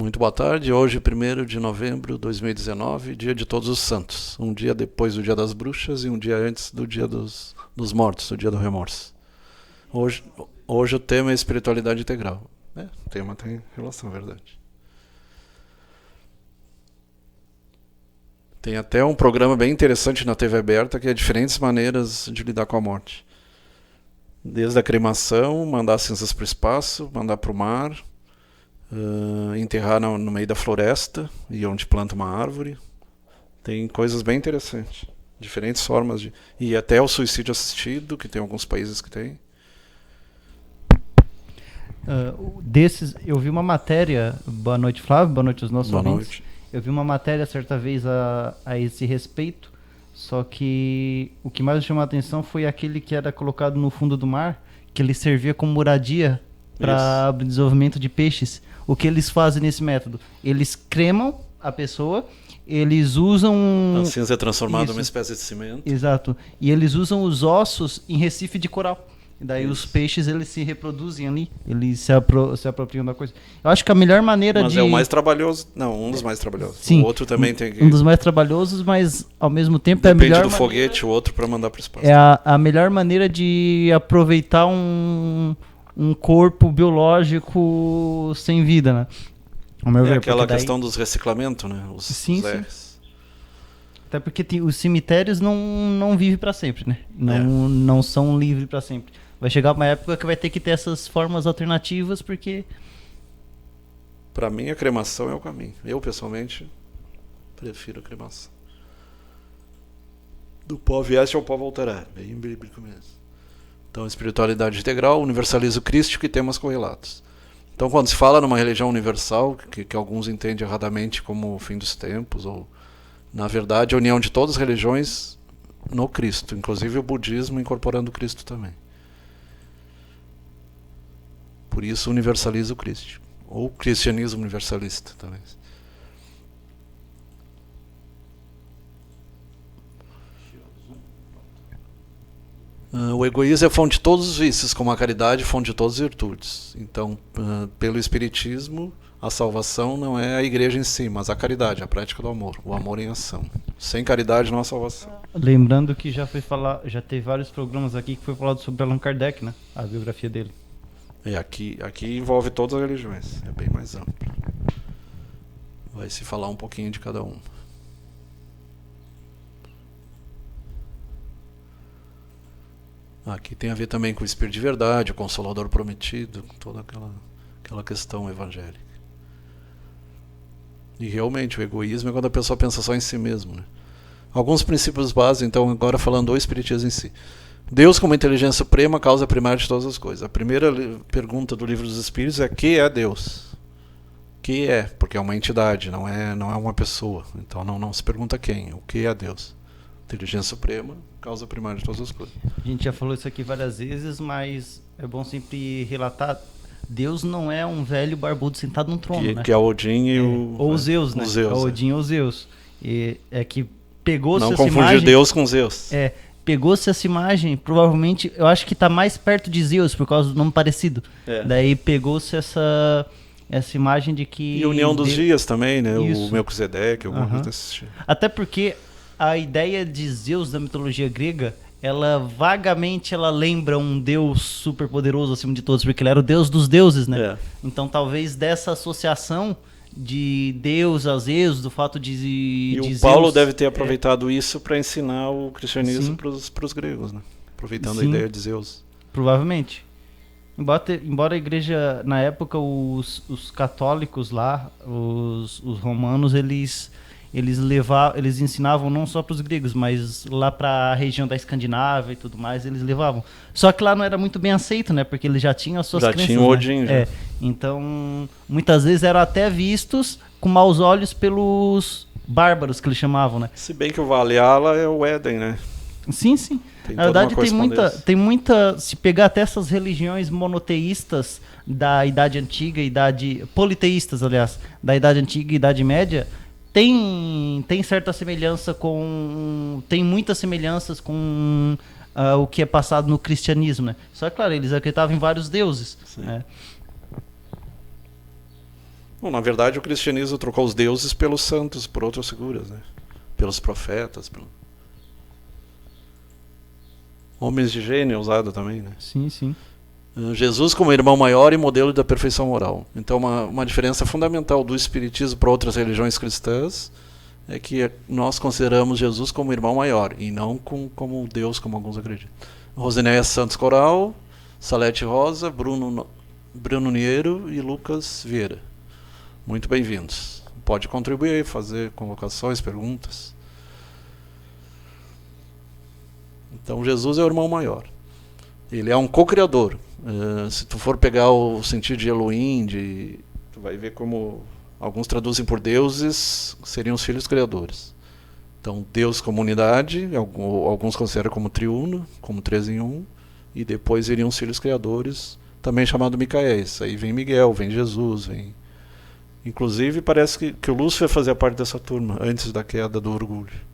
Muito boa tarde. Hoje, 1º de novembro de 2019, dia de Todos os Santos. Um dia depois do Dia das Bruxas e um dia antes do Dia dos Mortos, o Dia do Remorso. Hoje o tema é espiritualidade integral. O tema tem relação, é verdade. Tem até um programa bem interessante na TV aberta que é diferentes maneiras de lidar com a morte. Desde a cremação, mandar cinzas para o espaço, mandar para o mar, enterrar no meio da floresta e onde planta uma árvore. Tem coisas bem interessantes. Diferentes formas de... E até o suicídio assistido, que tem alguns países que tem. Desses, eu vi uma matéria... Boa noite, Flávio. Boa noite aos nossos ouvintes. Noite. Eu vi uma matéria certa vez a esse respeito, só que o que mais me chamou a atenção foi aquele que era colocado no fundo do mar, que ele servia como moradia para o desenvolvimento de peixes. O que eles fazem nesse método? Eles cremam a pessoa, eles usam... A cinza é transformada numa espécie de cimento. Exato. E eles usam os ossos em recife de coral. E daí os peixes, eles se reproduzem ali, eles se apropriam da coisa. Eu acho que a melhor maneira Mas de... é o mais trabalhoso. Não, um dos mais trabalhosos. Sim, o outro também tem que... Um dos mais trabalhosos, mas ao mesmo tempo Depende é a melhor do foguete, o outro para mandar para o espaço. É a melhor maneira de aproveitar um corpo biológico sem vida, né? Ao meu ver, aquela daí... questão dos reciclamentos, né? Sim. Até porque os cemitérios não vivem para sempre, né? Não são livres para sempre. Vai chegar uma época que vai ter que ter essas formas alternativas, porque... Para mim, a cremação é o caminho. Eu, pessoalmente, prefiro a cremação. Do pó viesse ao pó voltará. Bem bíblico mesmo. Então, espiritualidade integral, universalismo crístico e temas correlatos. Então, quando se fala numa religião universal, que alguns entendem erradamente como o fim dos tempos, ou, na verdade, a união de todas as religiões no Cristo, inclusive o budismo incorporando o Cristo também. Por isso, universalismo crístico. Ou cristianismo universalista, talvez. O egoísmo é fonte de todos os vícios, como a caridade é fonte de todas as virtudes. Então, pelo Espiritismo, a salvação não é a igreja em si, mas a caridade, a prática do amor, o amor em ação. Sem caridade não há salvação. Lembrando que já teve vários programas aqui que foi falado sobre Allan Kardec, né? A biografia dele. Aqui envolve todas as religiões, é bem mais amplo. Vai se falar um pouquinho de cada uma. Aqui tem a ver também com o Espírito de Verdade, o Consolador Prometido, toda aquela questão evangélica. E realmente o egoísmo é quando a pessoa pensa só em si mesmo, né? Alguns princípios básicos, então, agora falando do Espiritismo em si. Deus, como inteligência suprema, causa primária de todas as coisas. A primeira pergunta do Livro dos Espíritos é: que é Deus? Que é? Porque é uma entidade, não é uma pessoa. Então não se pergunta quem. O que é Deus? Inteligência suprema, causa primária de todas as coisas. A gente já falou isso aqui várias vezes, mas é bom sempre relatar: Deus não é um velho barbudo sentado num trono, né? Que é Odin e ou Zeus, né? Zeus, Odin ou Zeus. E é que pegou-se essa imagem... Não confundir Deus com Zeus. Pegou-se essa imagem, provavelmente, eu acho que está mais perto de Zeus, por causa do nome parecido. Daí pegou-se essa imagem de que... E a união dos dias também, né? Isso. O Melquisedeque, alguma coisa desse tipo. Até porque a ideia de Zeus da mitologia grega, ela vagamente lembra um deus super poderoso acima de todos, porque ele era o deus dos deuses, né? Então talvez dessa associação de Deus a Zeus, do fato de o Zeus, Paulo deve ter aproveitado isso para ensinar o cristianismo para os gregos, né? Aproveitando a ideia de Zeus. Provavelmente. Embora a igreja, na época, os católicos lá, os romanos, eles ensinavam não só para os gregos, mas lá para a região da Escandinávia e tudo mais, eles levavam. Só que lá não era muito bem aceito, né? Porque eles já tinham as suas crenças. Já tinham Odin, né? Então, muitas vezes eram até vistos com maus olhos pelos bárbaros, que eles chamavam, né? Se bem que o Valhalla é o Éden, né? Sim. Na verdade, tem muita... Se pegar até essas religiões monoteístas da Idade Antiga, politeístas, aliás, da Idade Antiga e Idade Média, tem certa semelhança com... Tem muitas semelhanças com o que é passado no cristianismo, né? Só que, claro, eles acreditavam em vários deuses, né? Bom, na verdade, o cristianismo trocou os deuses pelos santos, por outras figuras, né? Pelos profetas. Homens de gênio é usado também, né? Sim, sim. Jesus como irmão maior e modelo da perfeição moral. Então, uma diferença fundamental do espiritismo para outras religiões cristãs é que nós consideramos Jesus como irmão maior e não como Deus, como alguns acreditam. Rosinéia Santos Coral, Salete Rosa, Bruno Niero e Lucas Vieira. Muito bem-vindos. Pode contribuir, fazer convocações, perguntas. Então, Jesus é o irmão maior. Ele é um co-criador. Se tu for pegar o sentido de Elohim, tu vai ver como alguns traduzem por deuses, seriam os filhos criadores. Então, Deus como unidade, alguns consideram como triuno, como 3 em 1, e depois iriam os filhos criadores, também chamado Micaéis. Aí vem Miguel, vem Jesus, vem... Inclusive, parece que o Lúcifer fazia parte dessa turma, antes da queda do orgulho.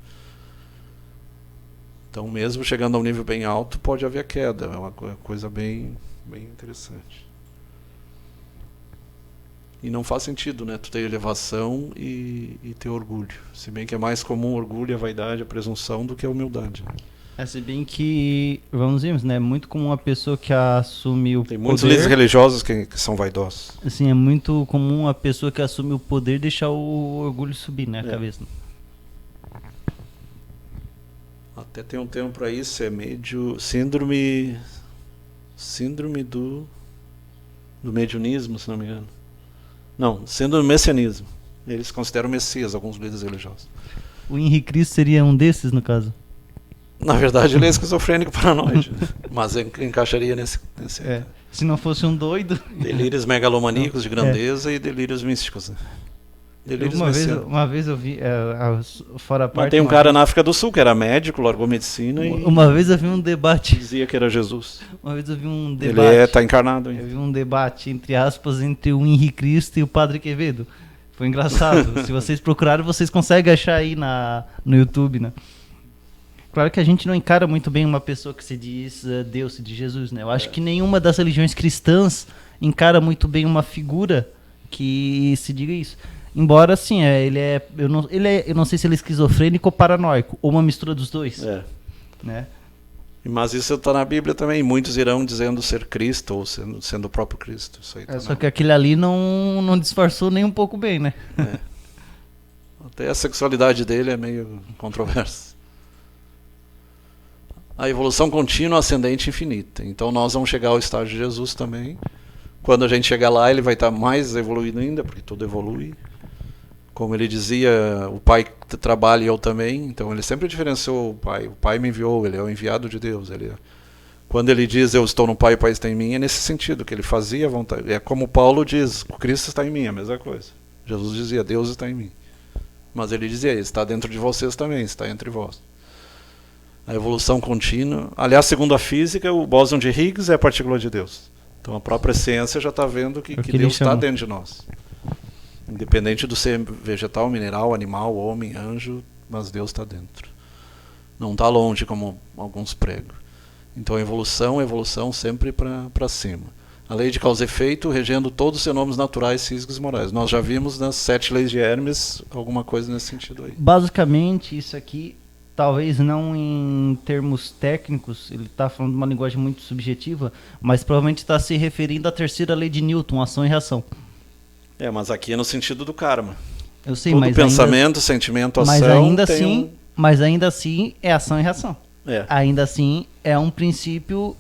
Então, mesmo chegando a um nível bem alto, pode haver queda. É uma coisa bem interessante. E não faz sentido, né? Tu ter elevação e ter orgulho. Se bem que é mais comum o orgulho, a vaidade, a presunção do que a humildade. Se bem que, vamos dizer, né? É muito comum a pessoa que assume o poder... Tem muitos líderes religiosos que são vaidosos. Assim, é muito comum a pessoa que assume o poder deixar o orgulho subir, né? A cabeça. Até tem um termo para isso, é síndrome do mediunismo, se não me engano. Não, síndrome do messianismo. Eles consideram Messias, alguns líderes religiosos. O Henrique Cristo seria um desses, no caso? Na verdade, ele é esquizofrênico paranoide, mas encaixaria nesse... Se não fosse um doido... Delírios megalomaníacos de grandeza e delírios místicos, né? Uma vez eu vi, fora a parte... Mas tem um cara na África do Sul que era médico, largou medicina e... Uma vez eu vi um debate... Dizia que era Jesus. Uma vez eu vi um debate... Ele está encarnado ainda. Eu vi um debate, entre aspas, entre o Henrique Cristo e o Padre Quevedo. Foi engraçado. Se vocês procurarem, vocês conseguem achar aí no YouTube, né? Claro que a gente não encara muito bem uma pessoa que se diz Deus, se diz Jesus, né? Eu acho que nenhuma das religiões cristãs encara muito bem uma figura que se diga isso. Embora, assim, eu não sei se ele é esquizofrênico ou paranoico, ou uma mistura dos dois. Né? Mas isso está na Bíblia também. Muitos irão dizendo ser Cristo, ou sendo o próprio Cristo. Isso aí só que aquele ali não disfarçou nem um pouco bem, né? Até a sexualidade dele é meio controversa. A evolução contínua, ascendente e infinita. Então nós vamos chegar ao estágio de Jesus também. Quando a gente chegar lá, ele vai estar mais evoluído ainda, porque tudo evolui. Como ele dizia, o Pai trabalha e eu também. Então ele sempre diferenciou o Pai. O Pai me enviou, ele é o enviado de Deus. Quando ele diz, eu estou no Pai e o Pai está em mim, é nesse sentido, que ele fazia a vontade. É como Paulo diz, o Cristo está em mim, é a mesma coisa. Jesus dizia, Deus está em mim. Mas ele dizia, ele está dentro de vocês também, está entre vós. A evolução contínua. Aliás, segundo a física, o bóson de Higgs é a partícula de Deus. Então a própria ciência já está vendo que Deus está dentro de nós. Independente do ser vegetal, mineral, animal, homem, anjo, mas Deus está dentro. Não está longe, como alguns pregam. Então evolução sempre para cima. A lei de causa e efeito regendo todos os fenômenos naturais, físicos e morais. Nós já vimos nas 7 leis de Hermes alguma coisa nesse sentido aí. Basicamente, isso aqui... Talvez não em termos técnicos, ele está falando de uma linguagem muito subjetiva, mas provavelmente está se referindo à terceira lei de Newton, ação e reação. Mas aqui é no sentido do karma. Eu sei, todo pensamento, sentimento, ação... Mas ainda assim é ação e reação. Ainda assim é um princípio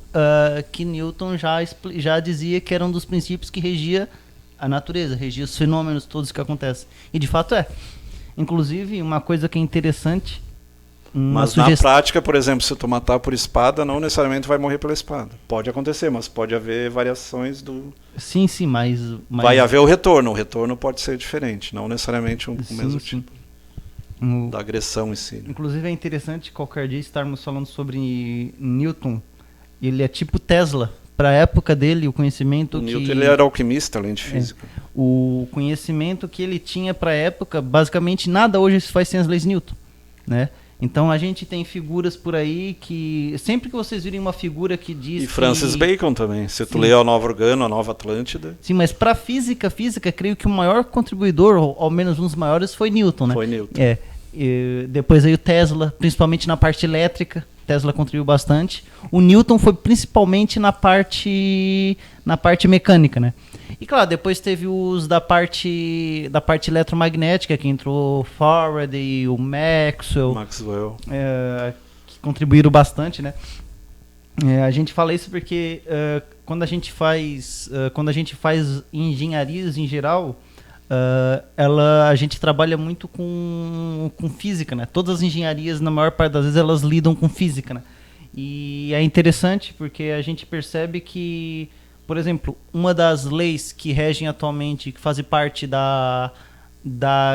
que Newton já dizia que era um dos princípios que regia a natureza, regia os fenômenos todos que acontecem. E de fato é. Inclusive, uma coisa que é interessante... Mas na prática, por exemplo, se tu matar por espada, não necessariamente vai morrer pela espada. Pode acontecer, mas pode haver variações do... Sim, mas... Vai haver o retorno pode ser diferente, não necessariamente o mesmo tipo da agressão em si. Inclusive é interessante qualquer dia estarmos falando sobre Newton. Ele é tipo Tesla. Para a época dele, o conhecimento Newton ele era alquimista, além de física. O conhecimento que ele tinha para a época, basicamente nada hoje se faz sem as leis de Newton, né? Então a gente tem figuras por aí que sempre que vocês virem uma figura que diz e Francis Bacon também, se tu lê a Nova Organo, a Nova Atlântida. Sim, mas para física, creio que o maior contribuidor, ou ao menos um dos maiores, foi Newton, né? Foi Newton. E depois aí o Tesla, principalmente na parte elétrica, Tesla contribuiu bastante. O Newton foi principalmente na parte mecânica, né? E claro, depois teve os da parte eletromagnética, que entrou o Faraday, o Maxwell. Que contribuíram bastante, né? A gente fala isso porque quando a gente faz engenharias em geral, a gente trabalha muito com física, né? Todas as engenharias, na maior parte das vezes, elas lidam com física, né? E é interessante porque a gente percebe que, por exemplo, uma das leis que regem atualmente, que fazem parte da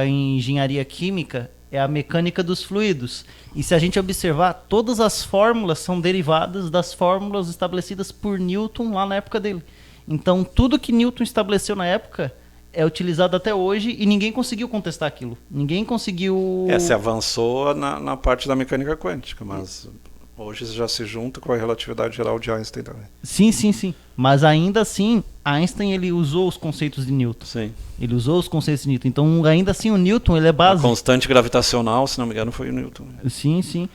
engenharia química, é a mecânica dos fluidos. E se a gente observar, todas as fórmulas são derivadas das fórmulas estabelecidas por Newton lá na época dele. Então, tudo que Newton estabeleceu na época é utilizado até hoje e ninguém conseguiu contestar aquilo. Ninguém conseguiu... Se avançou na parte da mecânica quântica, mas hoje já se junta com a relatividade geral de Einstein também. Sim. Mas ainda assim, Einstein ele usou os conceitos de Newton. Sim. Ele usou os conceitos de Newton. Então, ainda assim, o Newton ele é base. A constante gravitacional, se não me engano, foi o Newton. Sim.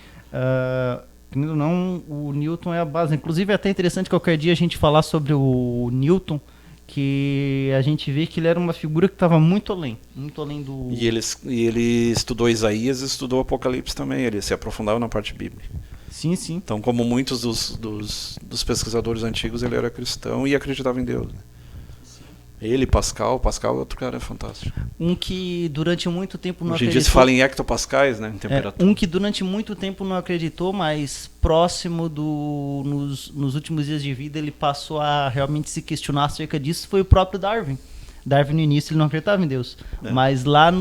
Não, o Newton é a base. Inclusive, é até interessante qualquer dia a gente falar sobre o Newton, que a gente vê que ele era uma figura que estava muito além do... E ele estudou Isaías e estudou Apocalipse também. Ele se aprofundava na parte bíblica. Sim. Então, como muitos dos pesquisadores antigos, ele era cristão e acreditava em Deus. Né? Ele, Pascal é outro cara fantástico. Um que durante muito tempo não acreditou... Hoje em dia se fala em hectopascais, né? Em temperatura. Um que durante muito tempo não acreditou, mas próximo nos últimos dias de vida ele passou a realmente se questionar acerca disso, foi o próprio Darwin. Darwin no início ele não acreditava em Deus. Mas lá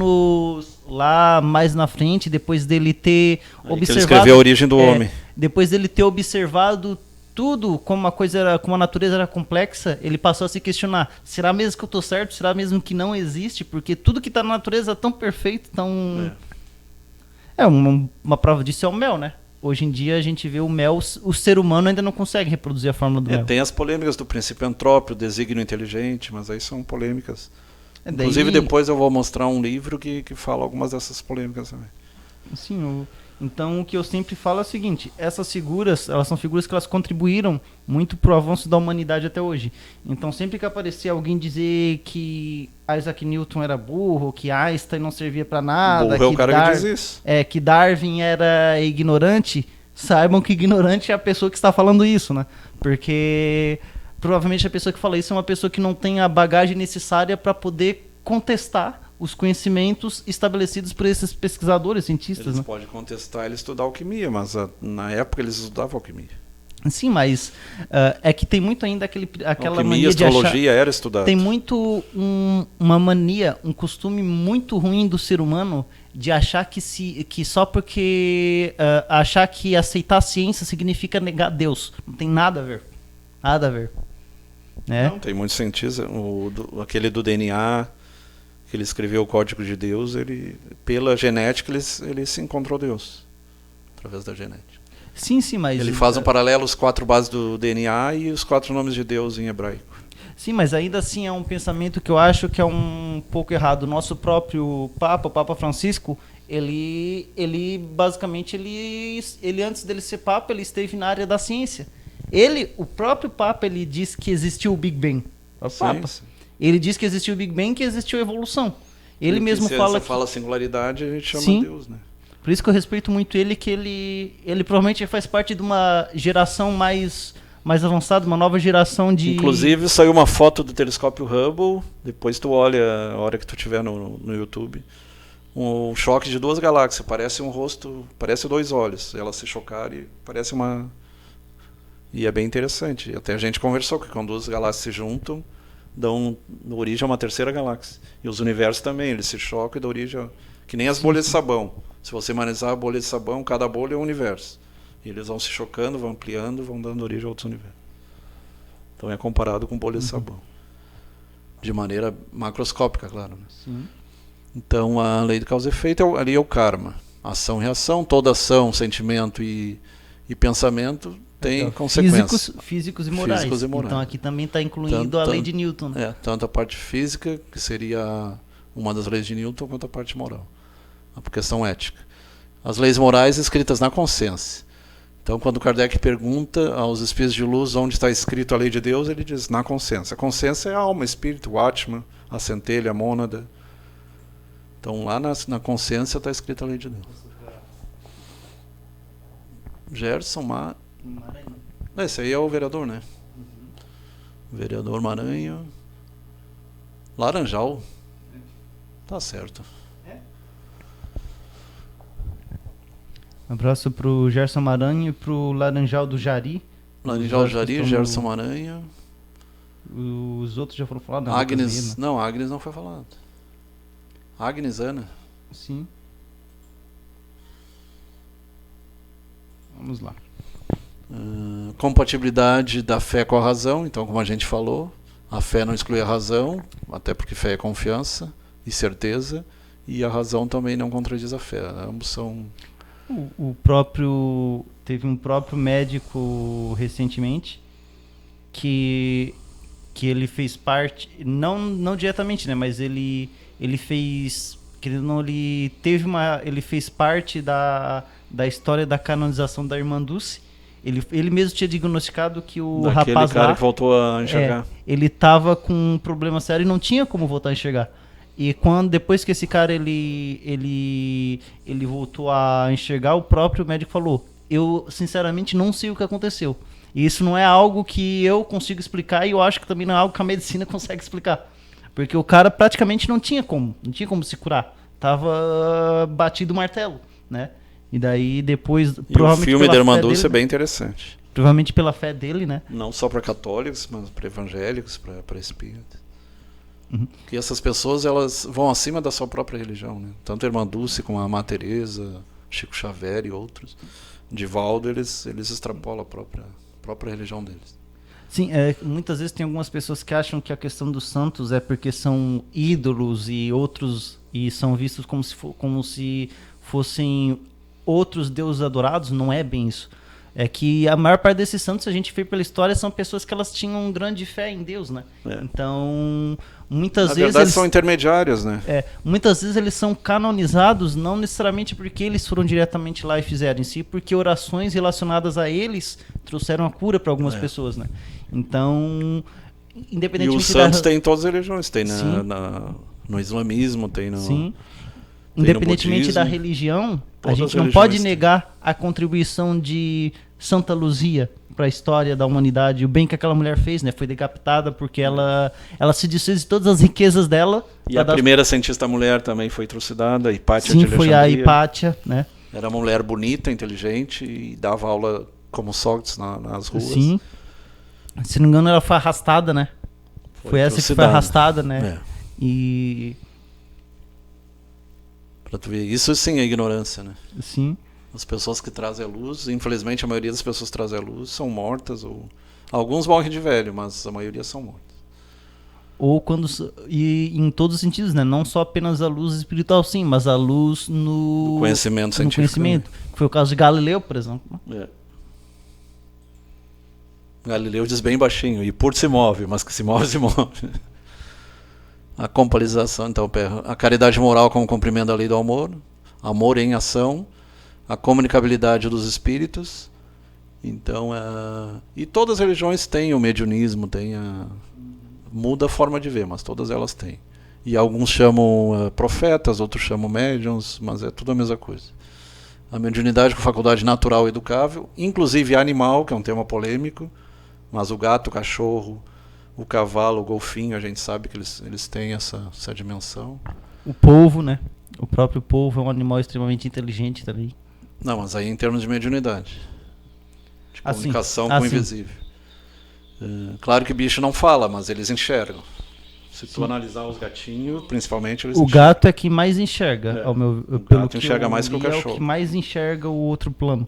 mais na frente, depois dele ter observado... Ele escreveu A Origem do Homem. Depois dele ter observado tudo, como a natureza era complexa, ele passou a se questionar, será mesmo que eu estou certo? Será mesmo que não existe? Porque tudo que está na natureza é tão perfeito, tão... Uma prova disso é o mel, né? Hoje em dia a gente vê o mel, o ser humano ainda não consegue reproduzir a fórmula do mel. Tem as polêmicas do princípio antrópio, desígnio inteligente, mas aí são polêmicas. Inclusive depois eu vou mostrar um livro que fala algumas dessas polêmicas também. Sim, então o que eu sempre falo é o seguinte, essas figuras, elas são figuras que elas contribuíram muito para o avanço da humanidade até hoje. Então sempre que aparecer alguém dizer que Isaac Newton era burro, que Einstein não servia para nada, burro é o cara que diz isso. Que Darwin era ignorante, saibam que ignorante é a pessoa que está falando isso, né? Porque provavelmente a pessoa que fala isso é uma pessoa que não tem a bagagem necessária para poder contestar os conhecimentos estabelecidos por esses pesquisadores, cientistas. Eles né? podem contestar ele estudar alquimia, mas na época eles estudavam alquimia. Sim, mas é que tem muito ainda aquela alquimia, mania de astrologia era estudada. Tem muito uma mania, um costume muito ruim do ser humano de achar que só porque achar que aceitar a ciência significa negar Deus. Não tem nada a ver. Nada a ver. Né? Não, tem muitos cientistas. Aquele do DNA, que ele escreveu o Código de Deus, pela genética ele se encontrou Deus através da genética. Sim, mas ele faz um paralelo, os 4 bases do DNA e os 4 nomes de Deus em hebraico. Sim, mas ainda assim é um pensamento que eu acho que é um pouco errado. O nosso próprio Papa, o Papa Francisco, ele basicamente ele antes dele ser Papa, ele esteve na área da ciência. O próprio Papa, ele diz que existiu o Big Bang. O Papa. Sim. Ele diz que existiu o Big Bang, que existiu a evolução. Ele mesmo fala que... fala singularidade, a gente chama Deus, né? Por isso que eu respeito muito ele, que ele provavelmente faz parte de uma geração mais avançada, uma nova geração de... Inclusive, saiu uma foto do telescópio Hubble, depois tu olha, a hora que tu tiver no YouTube, um choque de 2 galáxias, parece um rosto, parece 2 olhos, elas se chocarem, parece uma... E é bem interessante, até a gente conversou que quando 2 galáxias se juntam, dão origem a uma terceira galáxia. E os universos também, eles se chocam e dão origem que nem as bolhas de sabão. Se você analisar a bolha de sabão, cada bolha é um universo. E eles vão se chocando, vão ampliando, vão dando origem a outros universos. Então é comparado com bolha de sabão. De maneira macroscópica, claro. Né? Sim. Então a lei de causa e efeito ali é o karma. Ação e reação, toda ação, sentimento e pensamento tem consequências. Físicos e morais. Então aqui também está incluído a lei de Newton. Né? Tanto a parte física, que seria uma das leis de Newton, quanto a parte moral. A questão ética. As leis morais escritas na consciência. Então, quando Kardec pergunta aos espíritos de luz onde está escrito a lei de Deus, ele diz na consciência. A consciência é a alma, espírito, o Atman, a centelha, a mônada. Então, lá na consciência está escrita a lei de Deus. Gerson Maranhão. Esse aí é o vereador, né? Vereador Maranhão. Laranjal. Tá certo. Um abraço pro Gerson Maranhão e pro Laranjal do Jari. Laranjal do Jari, Gerson Maranhão. Os outros já foram falados? Agnes. Não, Agnes não foi falado. Agnes Ana. Sim. Vamos lá. Compatibilidade da fé com a razão. Então, como a gente falou, a fé não exclui a razão, até porque fé é confiança e certeza, e a razão também não contradiz a fé. Ambos são... Teve um próprio médico recentemente que ele fez parte, não diretamente, né, mas ele fez, ele fez parte da história da canonização da irmã Dulce. Ele mesmo tinha diagnosticado que o rapaz cara lá, que voltou a enxergar. Ele estava com um problema sério e não tinha como voltar a enxergar. E depois que esse cara ele voltou a enxergar, o próprio médico falou: eu sinceramente não sei o que aconteceu. E isso não é algo que eu consigo explicar, e eu acho que também não é algo que a medicina consegue explicar. Porque o cara praticamente não tinha como se curar. Tava batido o martelo, né? E daí depois... o filme da Irmã Dulce é bem interessante. Provavelmente pela fé dele, né? Não só para católicos, mas para evangélicos, para espíritas. Que essas pessoas, elas vão acima da sua própria religião, né? Tanto a Irmã Dulce como a Má Teresa, Chico Xavier e outros, Divaldo, eles extrapolam a própria religião deles. Sim, muitas vezes tem algumas pessoas que acham que a questão dos santos é porque são ídolos e outros, e são vistos como se fossem outros deuses adorados. Não é bem isso. É que a maior parte desses santos, se a gente vê pela história, são pessoas que elas tinham grande fé em Deus, né? Então, muitas vezes... Na verdade, são intermediários, né? Muitas vezes eles são canonizados, não necessariamente porque eles foram diretamente lá e fizeram em si, porque orações relacionadas a eles trouxeram a cura para algumas pessoas, né? Então, independentemente... E os santos têm em todas as religiões. Tem no islamismo, tem no... Sim. Independentemente da religião, a gente não pode negar a contribuição de Santa Luzia para a história da humanidade, o bem que aquela mulher fez, né? Foi decapitada porque ela se desfez de todas as riquezas dela. E a primeira cientista mulher também foi trucidada, Hipátia de Alexandria. Sim, foi a Hipátia, né? Era uma mulher bonita, inteligente e dava aula como Sócrates nas ruas. Sim. Se não me engano, ela foi arrastada, né? Foi essa que foi arrastada, né? E... Pra tu ver, isso sim é ignorância, né? Sim. As pessoas que trazem a luz, infelizmente a maioria das pessoas que trazem a luz são mortas, ou alguns morrem de velho, mas a maioria são mortas. Ou quando... E em todos os sentidos, né? Não só apenas a luz espiritual, sim, mas a luz no conhecimento científico. Conhecimento. Que foi o caso de Galileu, por exemplo. Galileu diz bem baixinho, e por se move, mas que se move, se move. A compalização, então, a caridade moral como cumprimento da lei do amor, amor em ação, a comunicabilidade dos espíritos. Então, e todas as religiões têm o mediunismo, muda a forma de ver, mas todas elas têm. E alguns chamam profetas, outros chamam médiuns, mas é tudo a mesma coisa. A mediunidade com faculdade natural e educável, inclusive animal, que é um tema polêmico, mas o gato, o cachorro, o cavalo, o golfinho, a gente sabe que eles têm essa dimensão. O polvo, né? O próprio polvo é um animal extremamente inteligente também. Não, mas aí em termos de mediunidade. De comunicação com o invisível. Claro que o bicho não fala, mas eles enxergam. Se tu analisar os gatinhos, principalmente, eles enxergam. O gato é que mais enxerga. O gato enxerga mais que o cachorro. É o que mais enxerga o outro plano.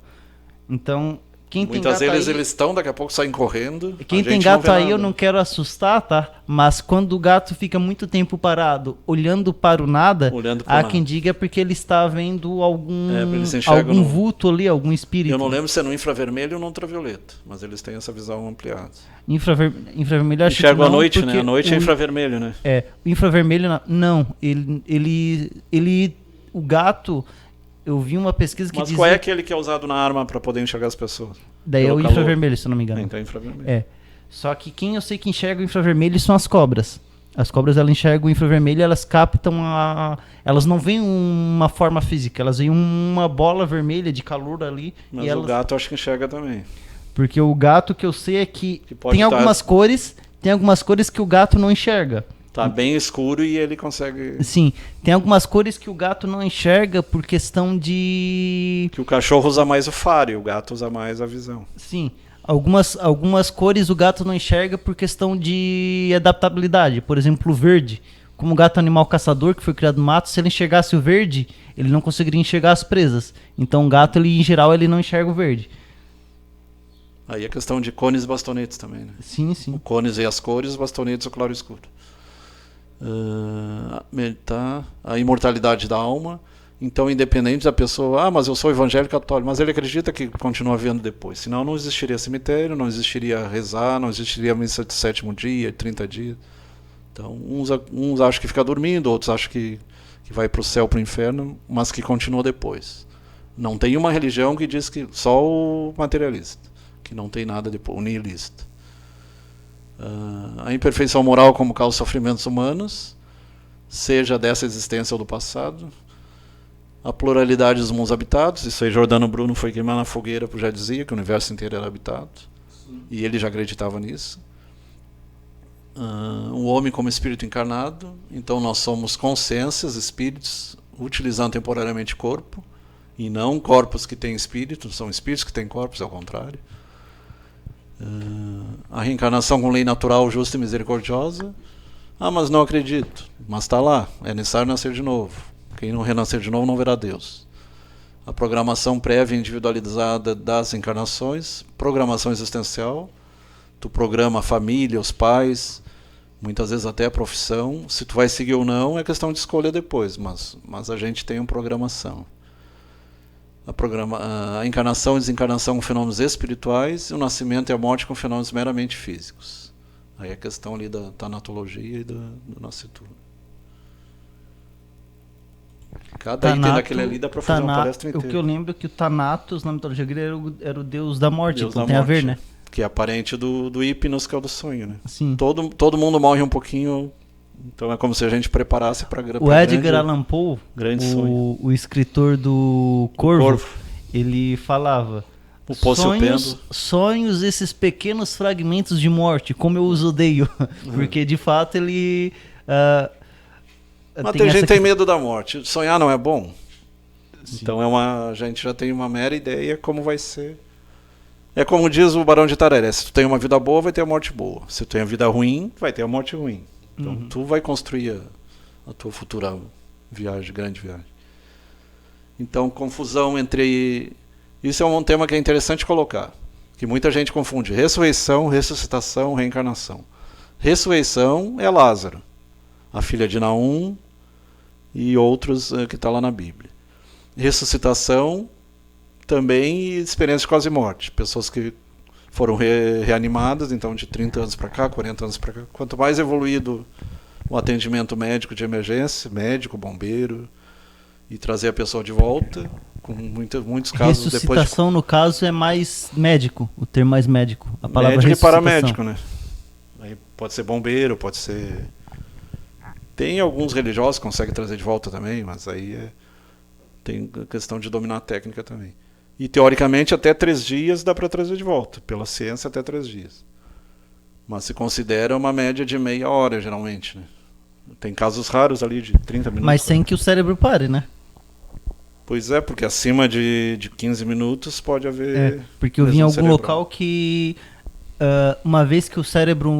Então, Muitas vezes eles estão, daqui a pouco saem correndo. Quem tem gato aí, eu não quero assustar, tá? Mas quando o gato fica muito tempo parado, olhando para o nada, há quem diga porque ele está vendo algum vulto ali, algum espírito. Eu não lembro se é no infravermelho ou no ultravioleta, mas eles têm essa visão ampliada. Infravermelho acho que não. Enxerga à noite, né? À noite é infravermelho, né? O infravermelho não. O gato... Eu vi uma pesquisa que Mas qual é aquele que é usado na arma para poder enxergar as pessoas? Daí é o infravermelho, se eu não me engano. Então é infravermelho. Só que quem eu sei que enxerga o infravermelho são as cobras. As cobras, elas enxergam o infravermelho e elas captam Elas não veem uma forma física, elas veem uma bola vermelha de calor ali. Mas o gato acho que enxerga também. Porque o gato que eu sei é que tem algumas cores que o gato não enxerga. Tá bem escuro e ele consegue... Sim, tem algumas cores que o gato não enxerga por questão de... Que o cachorro usa mais o faro e o gato usa mais a visão. Sim, algumas cores o gato não enxerga por questão de adaptabilidade. Por exemplo, o verde. Como o gato é um animal caçador que foi criado no mato, se ele enxergasse o verde, ele não conseguiria enxergar as presas. Então o gato, em geral, ele não enxerga o verde. Aí é questão de cones e bastonetes também, né? Sim, sim. O cones e as cores, os bastonetes o claro e escuro. A imortalidade da alma. Então, independente da pessoa, mas eu sou evangélico católico, mas ele acredita que continua vendo depois. Senão não existiria cemitério, não existiria rezar, não existiria missa de 7º dia, 30 dias. Então, uns acham que fica dormindo, outros acham que vai para o céu, para o inferno, mas que continua depois. Não tem uma religião que diz que só o materialista, que não tem nada depois, o nihilista. A imperfeição moral como causa de sofrimentos humanos, seja dessa existência ou do passado. A pluralidade dos mundos habitados, isso aí Giordano Bruno foi queimar na fogueira, porque já dizia que o universo inteiro era habitado. Sim. E ele já acreditava nisso. O homem como espírito encarnado, então nós somos consciências, espíritos, utilizando temporariamente corpo, e não corpos que têm espírito, são espíritos que têm corpos, é o contrário. A reencarnação com lei natural, justa e misericordiosa. Mas não acredito. Mas está lá, é necessário nascer de novo. Quem não renascer de novo não verá Deus. A programação prévia individualizada das encarnações, programação existencial. Tu programa a família, os pais, muitas vezes até a profissão. Se tu vai seguir ou não é questão de escolha depois, mas a gente tem uma programação. A encarnação e desencarnação com fenômenos espirituais, e o nascimento e a morte com fenômenos meramente físicos. Aí é a questão ali da tanatologia e do nascituro. Cada item daquele ali dá para fazer uma palestra inteira. O que eu lembro é que o Thanatos, na mitologia grega, era o deus da morte. Deus da tem morte, a ver, né? Que é parente do Hipnos, que é o do sonho, né? Sim. Todo mundo morre um pouquinho... Então é como se a gente preparasse para o Edgar Allan Poe, o escritor do Corvo, ele falava: sonhos, esses pequenos fragmentos de morte, como eu os odeio. Porque de fato ele... Mas tem gente que tem medo da morte. Sonhar não é bom? Sim. Então a gente já tem uma mera ideia como vai ser. É como diz o Barão de Tararé: se tu tem uma vida boa, vai ter a morte boa. Se tu tem a vida ruim, vai ter a morte ruim. Então tu vai construir a tua futura viagem, grande viagem. Então, confusão entre... Isso é um tema que é interessante colocar, que muita gente confunde ressurreição, ressuscitação, reencarnação. Ressurreição é Lázaro, a filha de Naum e outros que está lá na Bíblia. Ressuscitação também experiência de quase morte, pessoas que foram reanimadas, então de 30 anos para cá, 40 anos para cá. Quanto mais evoluído o atendimento médico de emergência, médico, bombeiro, e trazer a pessoa de volta, com muitos casos depois... Ressuscitação, no caso, é mais médico, o termo mais médico. A palavra médico e paramédico, né? Aí pode ser bombeiro, pode ser... Tem alguns religiosos que conseguem trazer de volta também, mas aí tem questão de dominar a técnica também. E, teoricamente, até 3 dias dá para trazer de volta. Pela ciência, até 3 dias. Mas se considera uma média de meia hora, geralmente, né? Tem casos raros ali de 30 minutos. Mas sem que o cérebro pare, né? Pois é, porque acima de 15 minutos pode haver... porque eu vi em algum local que... uma vez que o cérebro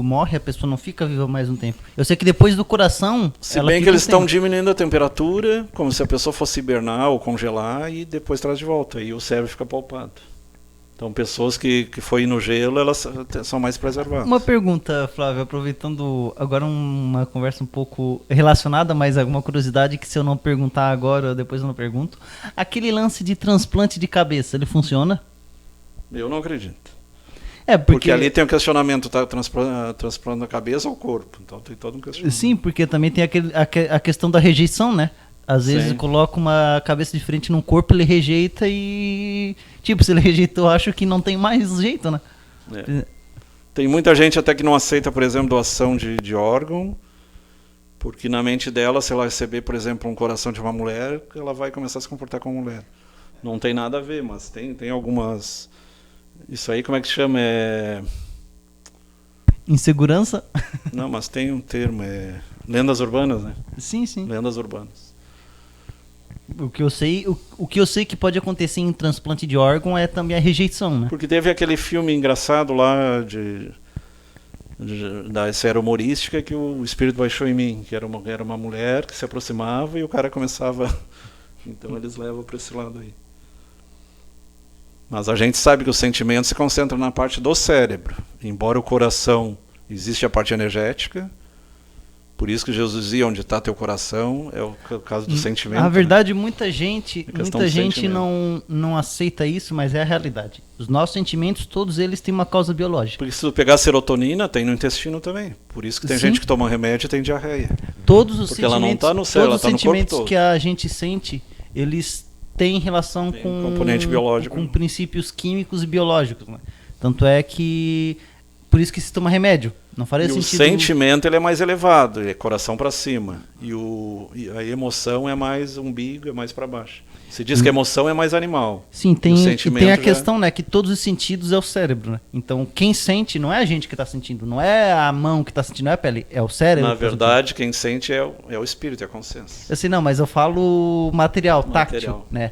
morre, a pessoa não fica viva mais um tempo. Eu sei que depois do coração... Se bem que eles estão diminuindo a temperatura, como se a pessoa fosse hibernar ou congelar, e depois traz de volta. E o cérebro fica palpado. Então, pessoas que foi no gelo, elas são mais preservadas. Uma pergunta, Flávio, aproveitando agora uma conversa um pouco relacionada, mas alguma curiosidade que se eu não perguntar agora, depois eu não pergunto. Aquele lance de transplante de cabeça, ele funciona? Eu não acredito. Porque ali tem um questionamento, tá transplantando a cabeça ou o corpo. Então tem todo um questionamento. Sim, porque também tem a questão da rejeição, né? Às vezes coloca uma cabeça diferente num corpo, ele rejeita e... Tipo, se ele rejeitou, acho que não tem mais jeito, né? Tem muita gente até que não aceita, por exemplo, doação de órgão, porque na mente dela, se ela receber, por exemplo, um coração de uma mulher, ela vai começar a se comportar como mulher. Não tem nada a ver, mas tem algumas... Isso aí, como é que se chama? Insegurança? Não, mas tem um termo, lendas urbanas, né? Sim. Lendas urbanas. O que eu sei que pode acontecer em transplante de órgão é também a rejeição, né? Porque teve aquele filme engraçado lá da série humorística que o espírito baixou em mim, que era uma mulher que se aproximava e o cara começava... Então eles levam para esse lado aí. Mas a gente sabe que o sentimento se concentra na parte do cérebro. Embora o coração existe a parte energética, por isso que Jesus dizia, onde está teu coração, é o caso do sentimento. Na verdade, né? Muita gente não aceita isso, mas é a realidade. Os nossos sentimentos, todos eles têm uma causa biológica. Porque se tu pegar serotonina, tem no intestino também. Por isso que tem gente que toma remédio e tem diarreia. Todos os porque ela não está no cérebro, ela está no corpo todo. Todos os sentimentos que a gente sente, eles têm relação com componente biológico, com princípios químicos e biológicos. Né? Tanto é que... Por isso que se toma remédio. Não faria sentido. O sentimento ele é mais elevado, ele é coração para cima. E a emoção é mais umbigo, é mais para baixo. Se diz que a emoção é mais animal. Sim, tem a questão, né, que todos os sentidos é o cérebro. Né? Então, quem sente não é a gente que está sentindo, não é a mão que está sentindo, não é a pele, é o cérebro. Na verdade, quem sente é o espírito, é a consciência. Assim, não, mas eu falo material. Táctil, né?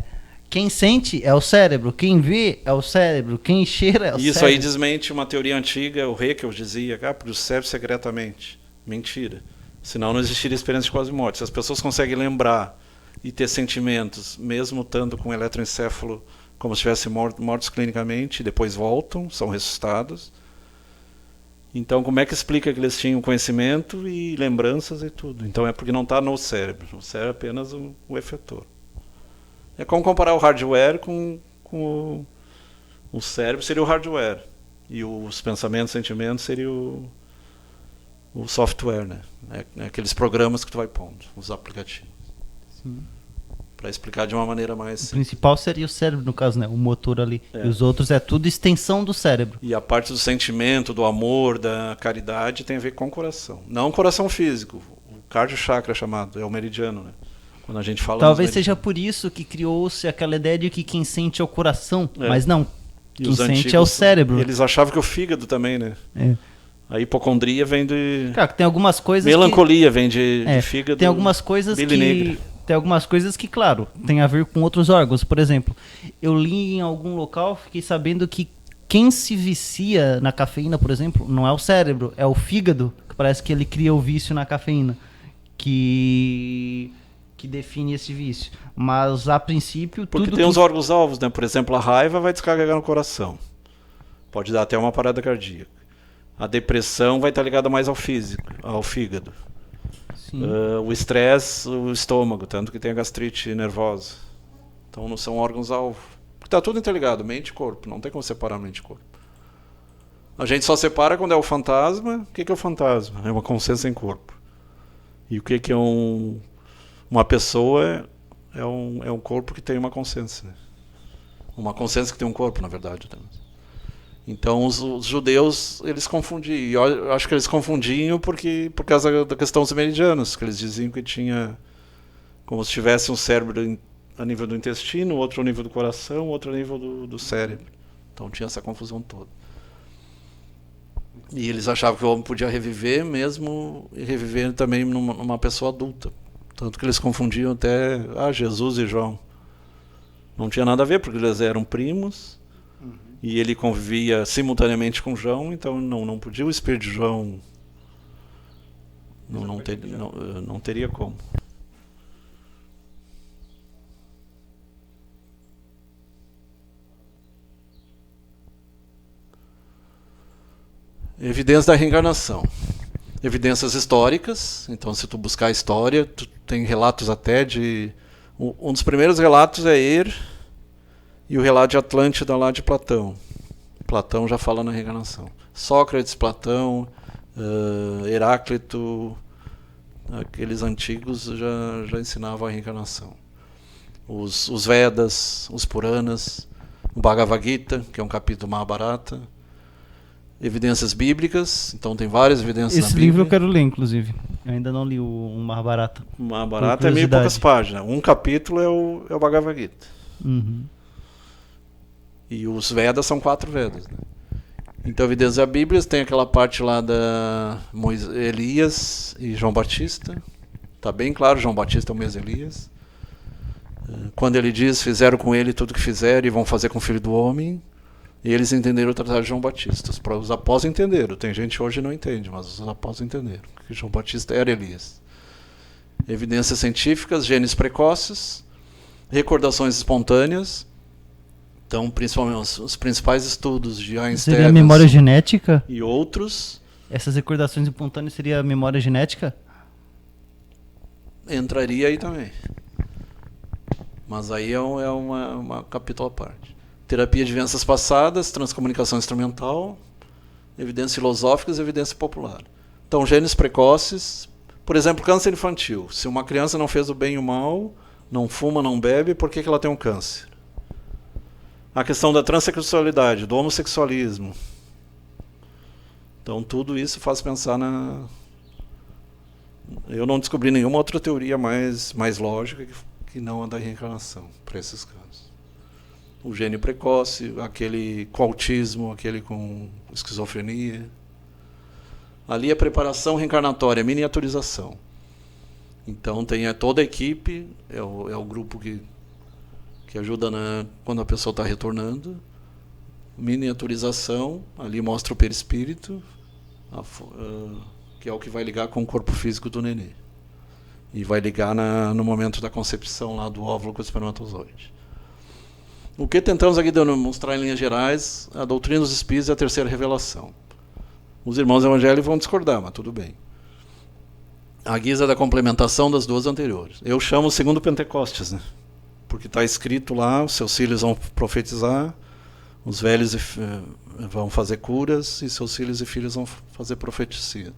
Quem sente é o cérebro, quem vê é o cérebro, quem cheira é o cérebro. Isso aí desmente uma teoria antiga, o Haeckel dizia, porque o cérebro secretamente. Mentira. Senão não existiria experiência de quase morte. Se as pessoas conseguem lembrar e ter sentimentos, mesmo estando com eletroencefalo, como se estivessem mortos clinicamente, e depois voltam, são ressuscitados. Então, como é que explica que eles tinham conhecimento e lembranças e tudo? Então, é porque não está no cérebro. O cérebro é apenas o efetor. É como comparar o hardware com o cérebro, seria o hardware. E os pensamentos, sentimentos, seria o software, né? Aqueles programas que tu vai pondo, os aplicativos. Para explicar de uma maneira mais... O principal seria o cérebro, no caso, né? O motor ali. E os outros é tudo extensão do cérebro. E a parte do sentimento, do amor, da caridade, tem a ver com o coração. Não o coração físico. O cardio chakra chamado, é o meridiano, né? Quando a gente fala talvez seja por isso que criou-se aquela ideia de que quem sente é o coração, mas não. Quem sente é o cérebro. Eles achavam que o fígado também, né? A hipocondria vem de... Cara, tem algumas coisas melancolia vem de fígado. Tem algumas coisas tem algumas coisas que, claro, tem a ver com outros órgãos. Por exemplo, eu li em algum local, fiquei sabendo que quem se vicia na cafeína, por exemplo, não é o cérebro, é o fígado, que parece que ele cria o vício na cafeína. Que define esse vício. Mas, a princípio... Porque tem os órgãos-alvos, né? Por exemplo, a raiva vai descarregar no coração. Pode dar até uma parada cardíaca. A depressão vai estar ligada mais ao fígado. O estresse, o estômago, tanto que tem a gastrite nervosa. Então, não são órgãos-alvo. Porque está tudo interligado, mente e corpo. Não tem como separar mente e corpo. A gente só separa quando é o fantasma. O que é o fantasma? É uma consciência em corpo. E o que é uma pessoa é um corpo que tem uma consciência. Né? Uma consciência que tem um corpo, na verdade. Então, os judeus, eles confundiam. E eu acho que eles confundiam por causa da questão dos meridianos, que eles diziam que tinha como se tivesse um cérebro a nível do intestino, outro a nível do coração, outro a nível do cérebro. Então, tinha essa confusão toda. E eles achavam que o homem podia reviver mesmo, e reviver também numa pessoa adulta. Tanto que eles confundiam até Jesus e João. Não tinha nada a ver, porque eles eram primos, e ele convivia simultaneamente com João, então não podia o espírito de João... Não teria como. Evidências da reencarnação. Evidências históricas. Então, se tu buscar a história, tu tem relatos até de... Um dos primeiros relatos é e o relato de Atlântida lá de Platão. Platão já fala na reencarnação. Sócrates, Platão, Heráclito, aqueles antigos já ensinavam a reencarnação. Os Vedas, os Puranas, o Bhagavad Gita, que é um capítulo Mahabharata. Evidências bíblicas, então tem várias evidências na Bíblia. Esse livro eu quero ler, inclusive. Eu ainda não li o Mahabharata. O Mahabharata é meio poucas páginas. Um capítulo é o Bhagavad Gita. Uhum. E os Vedas são 4 Vedas. Né? Então, evidências da Bíblia, tem aquela parte lá da Elias e João Batista. Está bem claro, João Batista é o mesmo Elias. Quando ele diz, fizeram com ele tudo o que fizeram e vão fazer com o Filho do Homem... E eles entenderam o tratado de João Batista. Os apóstolos entenderam. Tem gente hoje que não entende, mas os apóstolos entenderam que João Batista era Elias. Evidências científicas, genes precoces, recordações espontâneas. Então, principalmente os principais estudos de Einstein. Seria a memória genética? E outros. Essas recordações espontâneas seria a memória genética? Entraria aí também. Mas aí é uma capítulo à parte. Terapia de vivências passadas, transcomunicação instrumental, evidências filosóficas e evidência popular. Então, genes precoces, por exemplo, câncer infantil. Se uma criança não fez o bem e o mal, não fuma, não bebe, por que ela tem um câncer? A questão da transexualidade, do homossexualismo. Então, tudo isso faz pensar na... Eu não descobri nenhuma outra teoria mais lógica que não a da reencarnação, para esses casos. O gênio precoce, aquele com autismo, aquele com esquizofrenia. Ali a preparação reencarnatória, miniaturização. Então tem toda a equipe, é o grupo que ajuda quando a pessoa está retornando. Miniaturização, ali mostra o perispírito, que é o que vai ligar com o corpo físico do nenê. E vai ligar no momento da concepção lá do óvulo com o espermatozoide. O que tentamos aqui demonstrar em linhas gerais, a doutrina dos espíritos é a terceira revelação. Os irmãos evangélicos vão discordar, mas tudo bem. A guisa da complementação das 2 anteriores. Eu chamo o segundo Pentecostes, né? Porque está escrito lá, os seus filhos vão profetizar, os velhos vão fazer curas e seus filhos e filhas vão fazer profecia.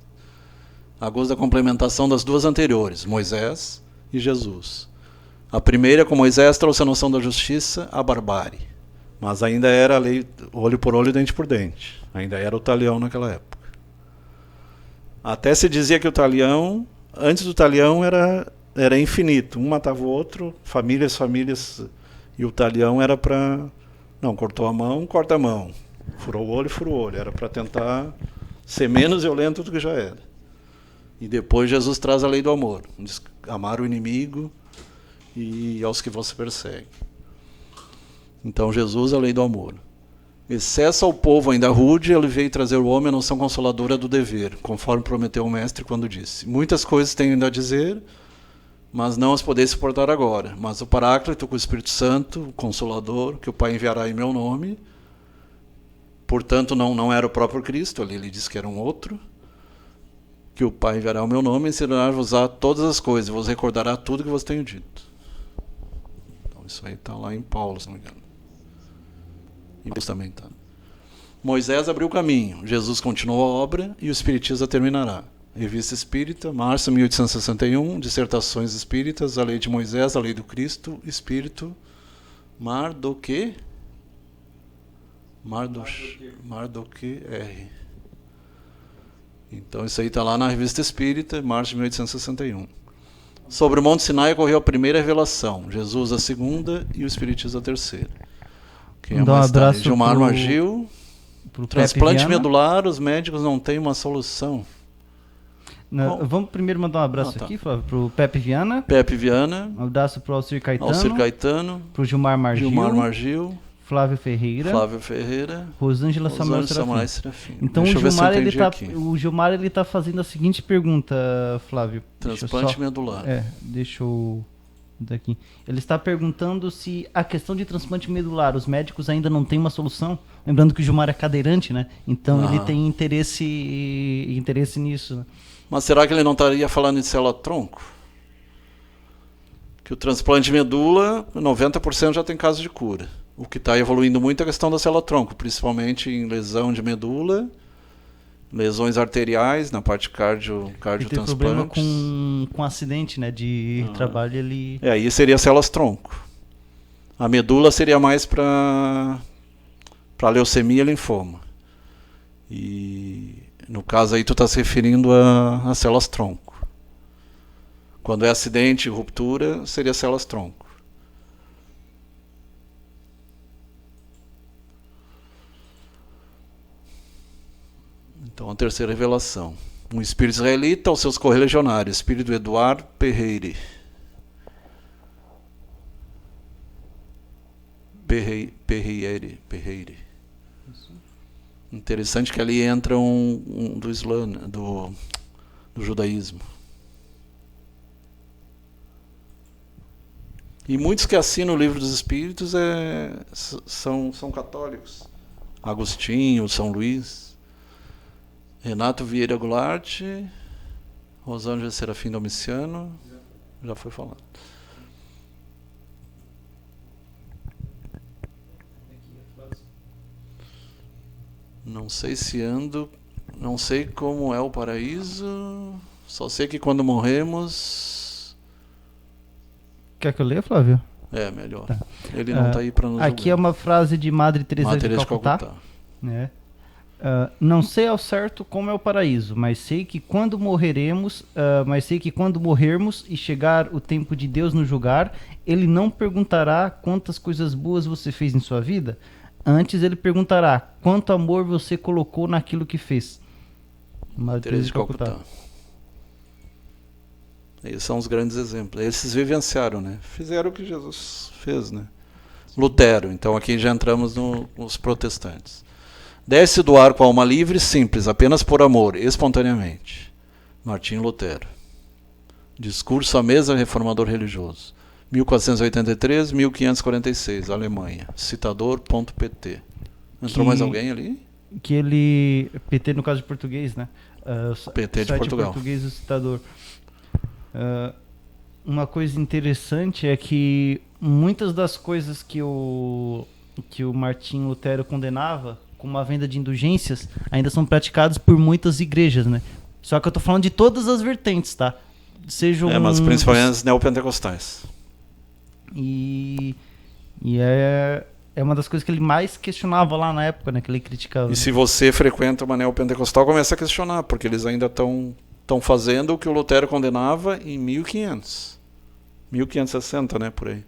A guisa da complementação das 2 anteriores, Moisés e Jesus. A primeira, com Moisés, trouxe a noção da justiça à barbárie. Mas ainda era a lei olho por olho e dente por dente. Ainda era o talião naquela época. Até se dizia que o talião, antes do talião, era infinito. Um matava o outro, famílias, e o talião era para... Não, cortou a mão, corta a mão. Furou o olho. Era para tentar ser menos violento do que já era. E depois Jesus traz a lei do amor. Diz, amar o inimigo... e aos que você persegue. Então Jesus, a lei do amor. Excessa ao povo ainda rude, ele veio trazer ao homem a noção consoladora do dever, conforme prometeu o mestre quando disse: muitas coisas tenho ainda a dizer, mas não as podeis suportar agora. Mas o Paráclito, com o Espírito Santo, o Consolador, que o Pai enviará em meu nome, portanto não era o próprio Cristo, ali ele disse que era um outro, que o Pai enviará o meu nome, ensinará-vos a todas as coisas, vos recordará tudo que vos tenho dito. Isso aí está lá em Paulo, se não me engano. E Deus também está. Moisés abriu o caminho, Jesus continuou a obra e o Espiritismo a terminará. Revista Espírita, março de 1861, Dissertações Espíritas, a Lei de Moisés, a Lei do Cristo, Espírito, Mardoquê R. Então isso aí está lá na Revista Espírita, março de 1861. Sobre o Monte Sinai ocorreu a primeira revelação, Jesus a segunda e o Espiritismo a terceira. Quem é mais tarde? Gilmar Magil. Transplante medular, os médicos não têm uma solução. Não, vamos primeiro mandar um abraço aqui, Flávio, para o Pepe Viana. Um abraço para o Alcir Caetano. Para o Gilmar Margil. Flávio Ferreira. Rosângela Samuel Serafim. Então o Gilmar ele tá fazendo a seguinte pergunta, Flávio. Transplante medular. Deixa eu Daqui. Ele está perguntando se a questão de transplante medular, os médicos ainda não têm uma solução. Lembrando que o Gilmar é cadeirante, né? Então ele tem interesse nisso. Né? Mas será que ele não estaria falando em célula-tronco? Que o transplante de medula, 90% já tem caso de cura. O que está evoluindo muito é a questão da célula-tronco, principalmente em lesão de medula, lesões arteriais na parte cardiotransplantes. Tem problema com acidente, né, de trabalho. Aí seria células-tronco. A medula seria mais para leucemia e linfoma. E no caso aí tu está se referindo a células-tronco. Quando é acidente e ruptura, seria células-tronco. Então, a terceira revelação. Um espírito israelita aos seus correligionários, espírito Eduardo Perreire. Perreire. Interessante que ali entra um do Islã, do judaísmo. E muitos que assinam o Livro dos Espíritos são católicos. Agostinho, São Luís, Renato Vieira Goulart, Rosângela Serafim Domiciano, já foi falado. Não sei se ando, não sei como é o paraíso, só sei que quando morremos... Quer que eu leia, Flávio? É, melhor. Tá. Ele não está aí para nos Aqui julgar. É uma frase de Madre Teresa de Calcutá. Né? Não sei ao certo como é o paraíso, mas sei que quando morrermos e chegar o tempo de Deus nos julgar, Ele não perguntará quantas coisas boas você fez em sua vida. Antes Ele perguntará quanto amor você colocou naquilo que fez. Madre Teresa de Calcutá. Esses são os grandes exemplos. Esses vivenciaram, né? Fizeram o que Jesus fez, né? Lutero. Então aqui já entramos nos protestantes. Desce do ar com a alma livre, simples, apenas por amor, espontaneamente. Martim Lutero. Discurso à mesa reformador religioso. 1483, 1546, Alemanha. Citador.pt. Entrou mais alguém ali? Que ele... PT no caso de português, né? PT de Portugal. Português, o citador. Uma coisa interessante é que muitas das coisas que o Martim Lutero condenava, como a venda de indulgências, ainda são praticadas por muitas igrejas, né? Só que eu tô falando de todas as vertentes, tá? Mas principalmente as neopentecostais. E é uma das coisas que ele mais questionava lá na época, né? Que ele criticava. E se você frequenta uma neopentecostal, começa a questionar, porque eles ainda estão fazendo o que o Lutero condenava em 1560, né, por aí.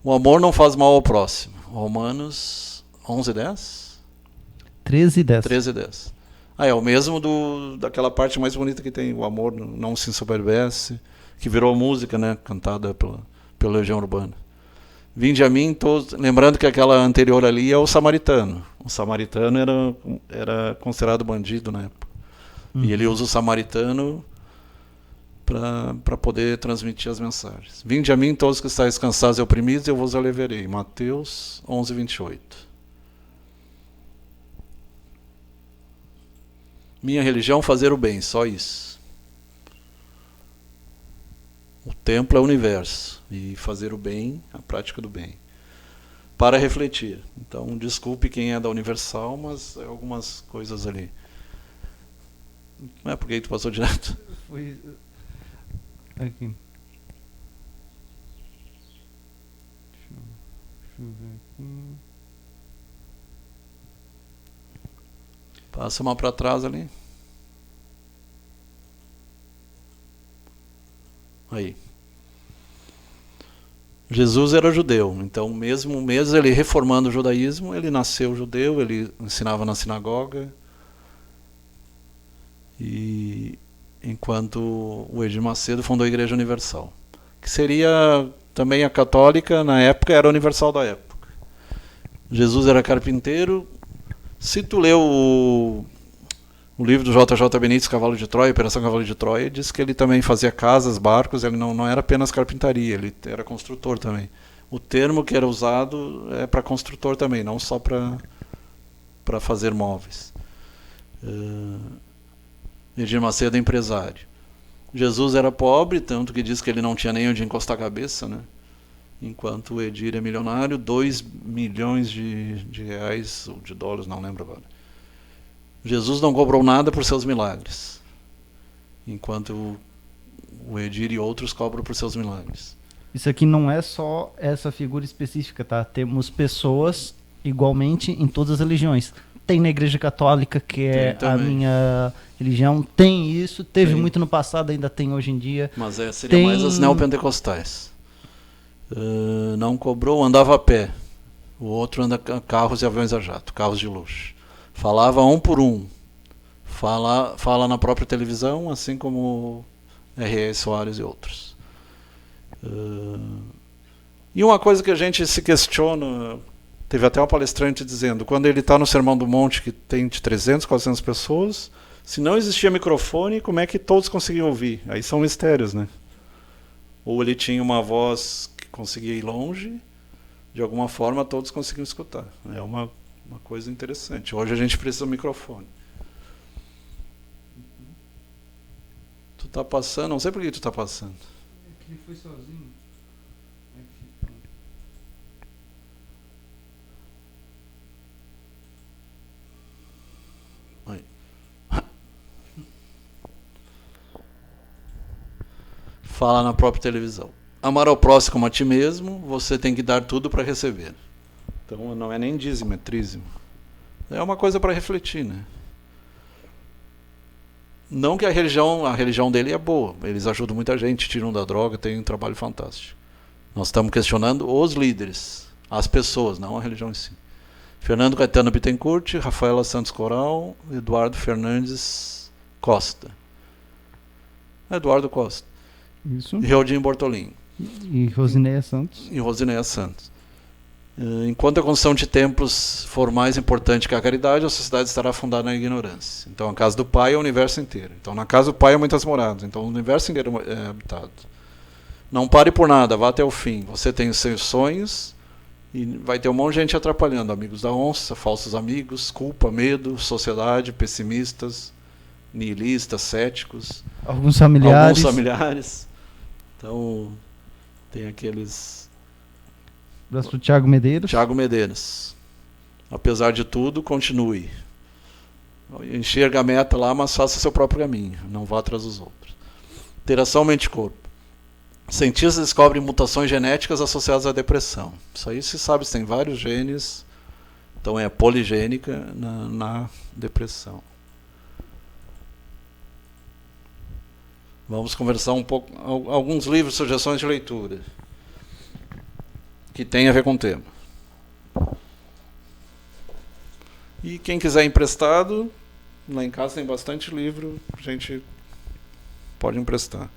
O amor não faz mal ao próximo. Romanos 11:10? 13:10. 13:10. É o mesmo daquela parte mais bonita que tem, o amor não se ensoberbece, que virou música, né, cantada pela Legião Urbana. Vinde a mim todos, lembrando que aquela anterior ali é o samaritano. O samaritano era considerado bandido na época. E ele usa o samaritano para poder transmitir as mensagens. Vinde a mim todos que estáis cansados e oprimidos, eu vos aliviarei. Mateus 11:28. Minha religião, fazer o bem, só isso. O templo é o universo. E fazer o bem, a prática do bem. Para refletir. Então, desculpe quem é da Universal, mas é algumas coisas ali. Não é porque tu passou direto? Foi aqui. Deixa eu ver aqui. Passa uma para trás ali. Aí. Jesus era judeu, então mesmo ele reformando o judaísmo, ele nasceu judeu, ele ensinava na sinagoga. E enquanto o Edir Macedo fundou a Igreja Universal, que seria também a católica, na época era a universal da época. Jesus era carpinteiro. Se tu leu O livro do J.J. Benítez, Cavalo de Troia, Operação Cavalo de Troia, diz que ele também fazia casas, barcos, ele não era apenas carpintaria, ele era construtor também. O termo que era usado é para construtor também, não só para fazer móveis. Edir Macedo é empresário. Jesus era pobre, tanto que diz que ele não tinha nem onde encostar a cabeça, né? Enquanto o Edir é milionário, 2 milhões de reais, ou de dólares, não lembro agora. Jesus não cobrou nada por seus milagres, enquanto o Edir e outros cobram por seus milagres. Isso aqui não é só essa figura específica, tá? Temos pessoas igualmente em todas as religiões. Tem na Igreja Católica, que é a minha religião, tem isso, teve muito no passado, ainda tem hoje em dia. Mas seria mais as neopentecostais. Não cobrou, andava a pé. O outro anda carros e aviões a jato, carros de luxo. Falava um por um. Fala na própria televisão, assim como R.E. Soares e outros. E uma coisa que a gente se questiona, teve até um palestrante dizendo, quando ele está no Sermão do Monte, que tem de 300, 400 pessoas, se não existia microfone, como é que todos conseguiam ouvir? Aí são mistérios, né? Ou ele tinha uma voz que conseguia ir longe, de alguma forma todos conseguiam escutar. É uma coisa interessante. Hoje a gente precisa de um microfone. Tu tá passando, não sei por que tu tá passando. É que ele foi sozinho. Fala na própria televisão. Amar ao próximo como a ti mesmo, você tem que dar tudo para receber. Então não é nem dízimo, é trízimo. É uma coisa para refletir, né? Não que a religião dele é boa, eles ajudam muita gente, tiram da droga, tem um trabalho fantástico. Nós estamos questionando os líderes, as pessoas, não a religião em si. Fernando Caetano Bittencourt, Rafaela Santos Coral, Eduardo Fernandes Costa. Eduardo Costa. Isso. E Realdinho Bortolin. E Rosineia Santos. Enquanto a construção de templos for mais importante que a caridade, a sociedade estará fundada na ignorância. Então a casa do Pai é o universo inteiro. Então na casa do Pai há muitas moradas. Então o universo inteiro é habitado. Não pare por nada, vá até o fim. Você tem os seus sonhos e vai ter um monte de gente atrapalhando. Amigos da onça, falsos amigos, culpa, medo, sociedade, pessimistas, nihilistas, céticos. Alguns familiares. Então, tem aqueles... Abraço pro Thiago Medeiros. Thiago Medeiros. Apesar de tudo, continue. Enxerga a meta lá, mas faça seu próprio caminho. Não vá atrás dos outros. Interação mente-corpo. Cientistas descobrem mutações genéticas associadas à depressão. Isso aí se sabe, tem vários genes. Então é poligênica na depressão. Vamos conversar um pouco, alguns livros, sugestões de leitura, que tem a ver com o tema. E quem quiser emprestado, lá em casa tem bastante livro, a gente pode emprestar.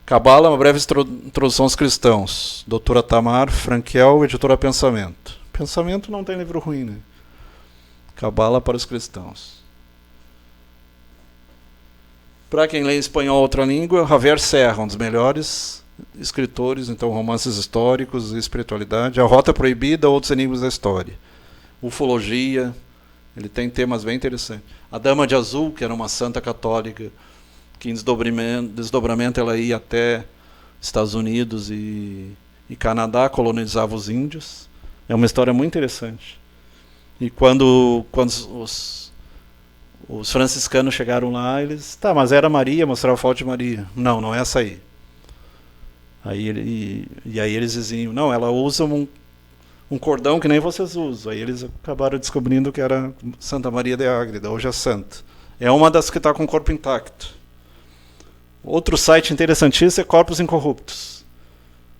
Cabala, uma breve introdução aos cristãos. Doutora Tamar Frankel, editora Pensamento. Pensamento não tem livro ruim, né? Cabala para os cristãos. Para quem lê em espanhol ou outra língua, Javier Serra, um dos melhores escritores, então romances históricos e espiritualidade. A Rota Proibida, Outros Enigmas da História. Ufologia, ele tem temas bem interessantes. A Dama de Azul, que era uma santa católica, que em desdobramento ela ia até Estados Unidos e Canadá, colonizava os índios. É uma história muito interessante. E quando os franciscanos chegaram lá, eles... Tá, mas era Maria, mostrava a foto de Maria. Não, não é essa aí. Aí eles diziam, não, ela usa um cordão que nem vocês usam. Aí eles acabaram descobrindo que era Santa Maria de Ágreda, hoje é santa. É uma das que está com o corpo intacto. Outro site interessantíssimo é Corpos Incorruptos.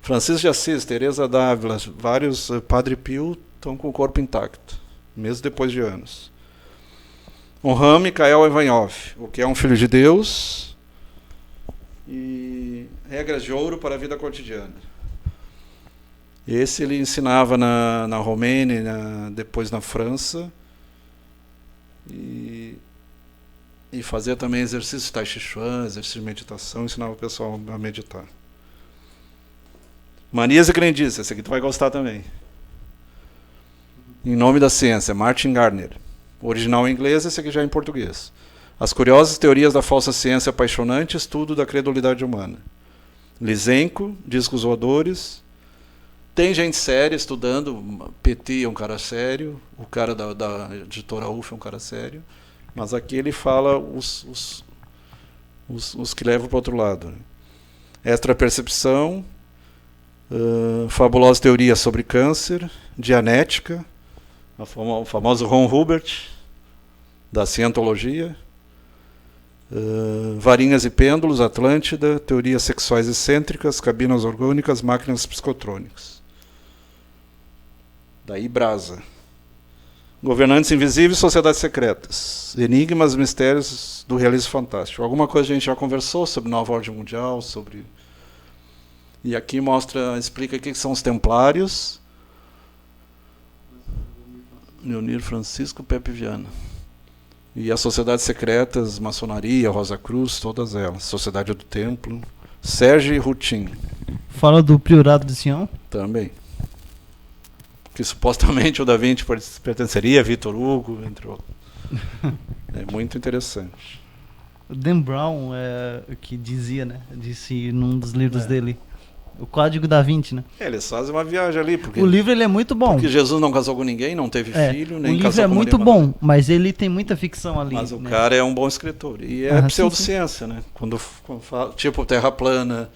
Francisco de Assis, Teresa d'Ávila, vários Padre Pio estão com o corpo intacto, mesmo depois de anos. Honram Mikhail Ivanov, o que é um filho de Deus, e regras de ouro para a vida cotidiana. Esse ele ensinava na Romênia, depois na França, e E fazia também exercício de Tai Chi Chuan, exercício de meditação, ensinava o pessoal a meditar. Manias e Crendices, esse aqui tu vai gostar também. Em Nome da Ciência, Martin Gardner. O original em inglês, esse aqui já é em português. As Curiosas Teorias da Falsa Ciência Apaixonante, Estudo da Credulidade Humana. Lysenko, Discos Voadores. Tem gente séria estudando, Petit é um cara sério, o cara da editora UF é um cara sério, mas aqui ele fala os que levam para o outro lado. Extrapercepção, Fabulosa Teoria sobre Câncer, Dianética, o famoso Ron Hubbard, da Cientologia, Varinhas e Pêndulos, Atlântida, Teorias Sexuais Excêntricas, Cabinas Orgânicas, Máquinas Psicotrônicas. Daí Brasa. Governantes Invisíveis, Sociedades Secretas. Enigmas e Mistérios do Realismo Fantástico. Alguma coisa a gente já conversou sobre Nova Ordem Mundial, sobre... E aqui explica o que são os Templários. Leonir Francisco, Pepe Viana. E as Sociedades Secretas, Maçonaria, Rosa Cruz, todas elas. Sociedade do Templo. Sérgio Routin. Fala do Priorado de Sião? Também. Que supostamente o Da Vinci pertenceria a Victor Hugo, entre outros. É muito interessante. O Dan Brown, que disse num dos livros dele, o Código Da Vinci, né? Eles fazem uma viagem ali. Porque, o livro ele é muito bom. Porque Jesus não casou com ninguém, não teve filho, nem casou com o livro é muito bom, mas ele tem muita ficção ali. Mas o cara é um bom escritor. E é pseudociência, né? Quando fala, tipo terra plana,